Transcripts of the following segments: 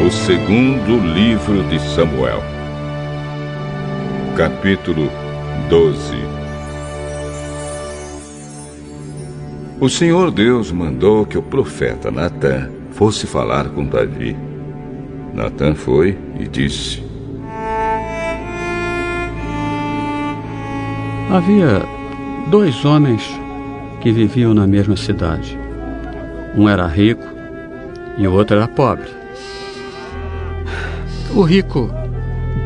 O segundo livro de Samuel, capítulo 12. O Senhor Deus mandou que o profeta Natã fosse falar com Davi. Natã foi e disse: Havia 2 homens que viviam na mesma cidade. Um era rico e o outro era pobre. O rico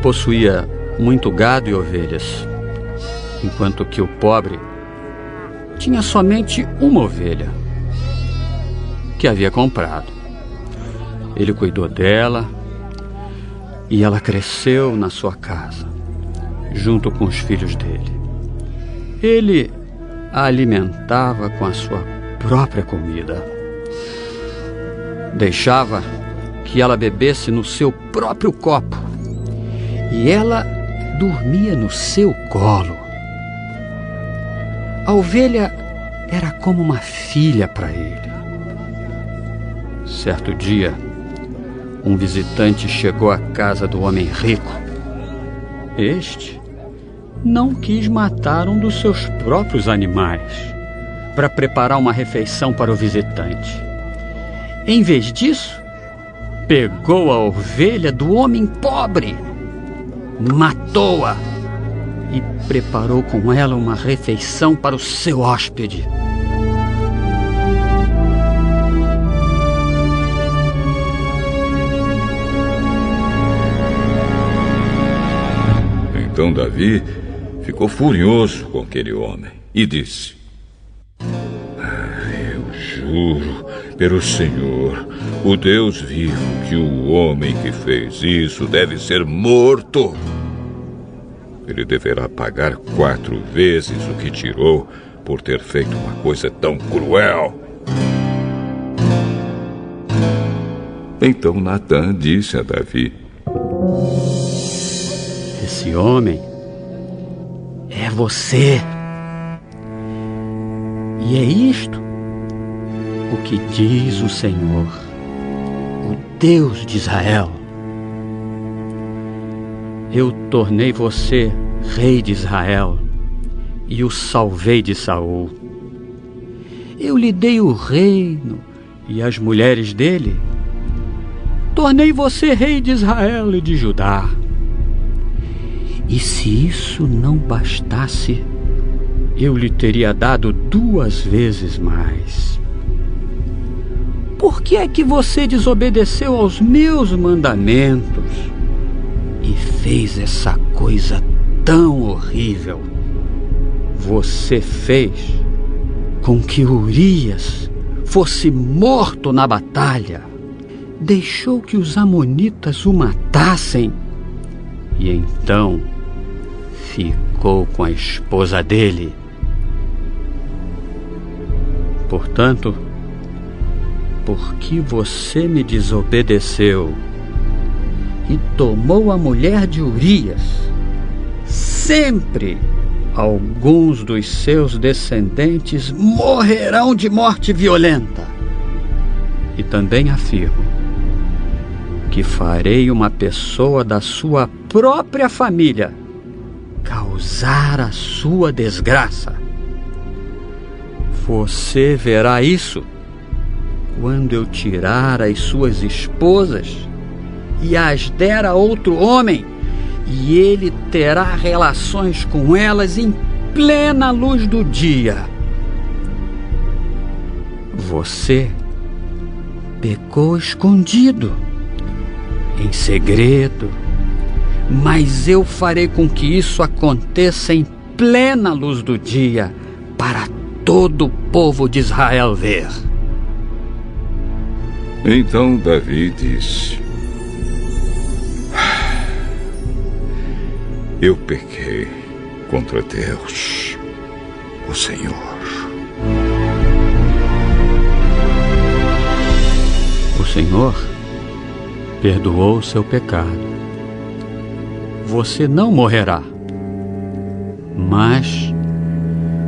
possuía muito gado e ovelhas, enquanto que o pobre tinha somente uma ovelha que havia comprado. Ele cuidou dela e ela cresceu na sua casa, junto com os filhos dele. Ele a alimentava com a sua própria comida. Deixava que ela bebesse no seu próprio copo e ela dormia no seu colo. A ovelha era como uma filha para ele. Certo dia, um visitante chegou à casa do homem rico. Este não quis matar um dos seus próprios animais para preparar uma refeição para o visitante. Em vez disso, pegou a ovelha do homem pobre, matou-a e preparou com ela uma refeição para o seu hóspede. Então Davi ficou furioso com aquele homem e disse: Eu juro pelo Senhor, o Deus vivo, que o homem que fez isso deve ser morto. Ele deverá pagar 4 vezes o que tirou por ter feito uma coisa tão cruel. Então Natã disse a Davi: Esse homem é você. E é isto o que diz o Senhor, o Deus de Israel: Eu tornei você rei de Israel e o salvei de Saul. Eu lhe dei o reino e as mulheres dele. Tornei você rei de Israel e de Judá. E se isso não bastasse, eu lhe teria dado 2 vezes mais. Por que é que você desobedeceu aos meus mandamentos e fez essa coisa tão horrível? Você fez com que Urias fosse morto na batalha, deixou que os amonitas o matassem e então ficou com a esposa dele. Portanto, porque você me desobedeceu e tomou a mulher de Urias, sempre alguns dos seus descendentes morrerão de morte violenta. E também afirmo que farei uma pessoa da sua própria família causar a sua desgraça. Você verá isso quando eu tirar as suas esposas e as der a outro homem, e ele terá relações com elas em plena luz do dia. Você pecou escondido, em segredo, mas eu farei com que isso aconteça em plena luz do dia, para todo o povo de Israel ver. Então Davi disse: Eu pequei contra Deus, o Senhor. O Senhor perdoou o seu pecado. Você não morrerá. Mas,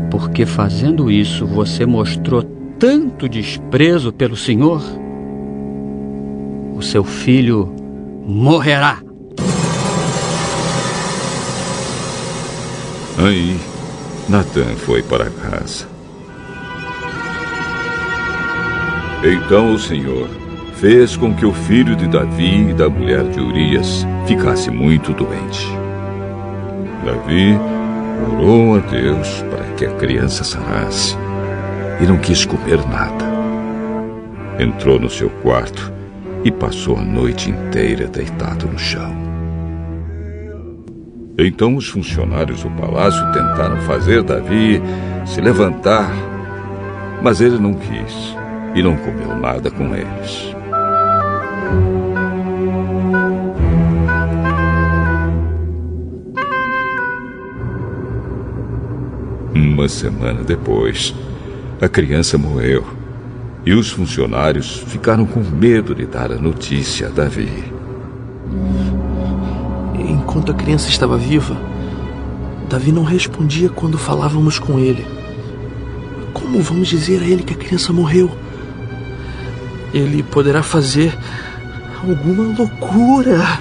porque fazendo isso você mostrou tanto desprezo pelo Senhor, o seu filho morrerá. Aí, Natã foi para casa. Então o Senhor fez com que o filho de Davi e da mulher de Urias ficasse muito doente. Davi orou a Deus para que a criança sarasse e não quis comer nada. Entrou no seu quarto e passou a noite inteira deitado no chão. Então os funcionários do palácio tentaram fazer Davi se levantar, mas ele não quis e não comeu nada com eles. Uma semana depois, a criança morreu e os funcionários ficaram com medo de dar a notícia a Davi. Enquanto a criança estava viva, Davi não respondia quando falávamos com ele. Como vamos dizer a ele que a criança morreu? Ele poderá fazer alguma loucura.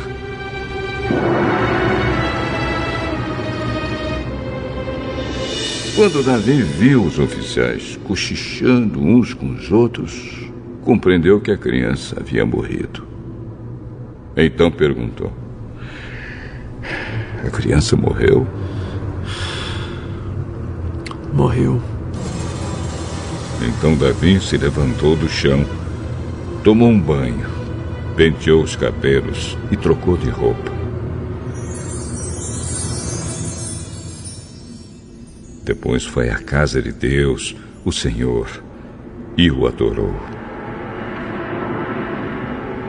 Quando Davi viu os oficiais cochichando uns com os outros, compreendeu que a criança havia morrido. Então perguntou: a criança morreu? Morreu. Então Davi se levantou do chão, tomou um banho, penteou os cabelos e trocou de roupa. Depois foi à casa de Deus, o Senhor, e o adorou.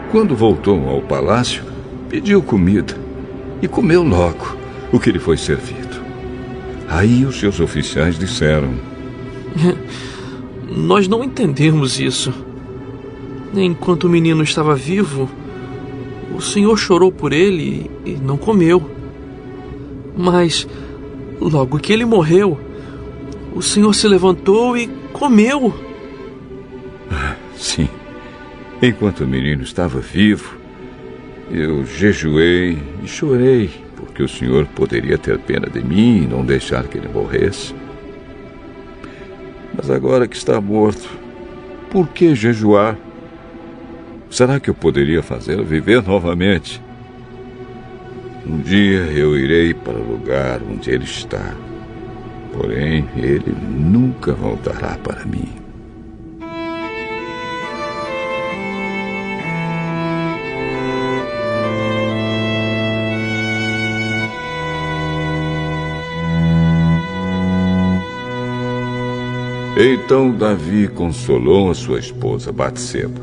Quando voltou ao palácio, pediu comida e comeu logo o que lhe foi servido. Aí os seus oficiais disseram: nós não entendemos isso. Enquanto o menino estava vivo, o Senhor chorou por ele e não comeu. Mas logo que ele morreu, o Senhor se levantou e comeu. Sim. Enquanto o menino estava vivo, eu jejuei e chorei, porque o Senhor poderia ter pena de mim e não deixar que ele morresse. Mas agora que está morto, por que jejuar? Será que eu poderia fazê-lo viver novamente? Um dia eu irei para o lugar onde ele está. Porém, ele nunca voltará para mim. Então Davi consolou a sua esposa Batseba.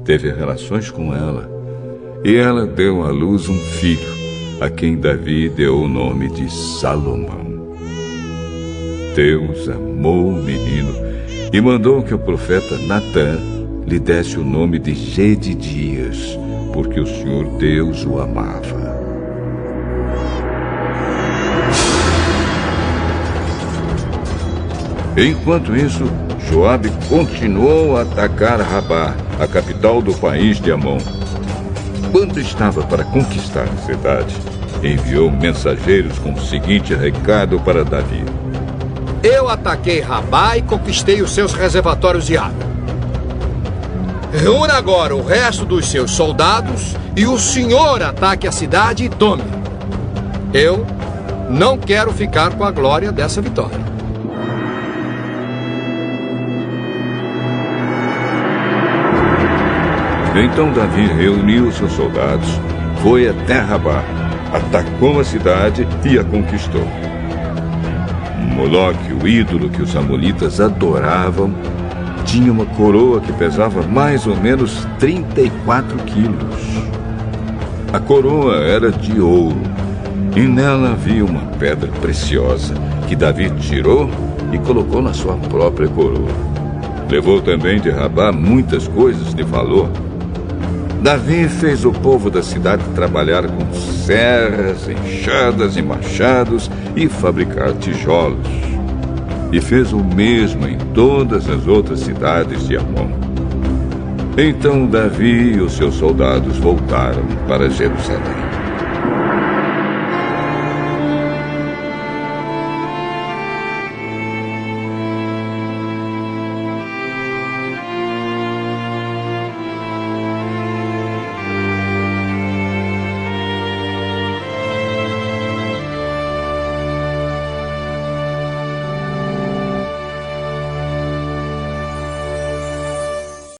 Teve relações com ela, e ela deu à luz um filho, a quem Davi deu o nome de Salomão. Deus amou o menino e mandou que o profeta Natã lhe desse o nome de Jedidias, porque o Senhor Deus o amava. Enquanto isso, Joabe continuou a atacar Rabá, a capital do país de Amon. Quando estava para conquistar a cidade, enviou mensageiros com o seguinte recado para Davi: eu ataquei Rabá e conquistei os seus reservatórios de água. Reúna agora o resto dos seus soldados e o senhor ataque a cidade e tome. Eu não quero ficar com a glória dessa vitória. Então Davi reuniu seus soldados, foi até Rabá, atacou a cidade e a conquistou. Moloque, o ídolo que os amonitas adoravam, tinha uma coroa que pesava mais ou menos 34 quilos. A coroa era de ouro e nela havia uma pedra preciosa que Davi tirou e colocou na sua própria coroa. Levou também de Rabá muitas coisas de valor. Davi fez o povo da cidade trabalhar com serras, enxadas e machados e fabricar tijolos. E fez o mesmo em todas as outras cidades de Amon. Então Davi e os seus soldados voltaram para Jerusalém.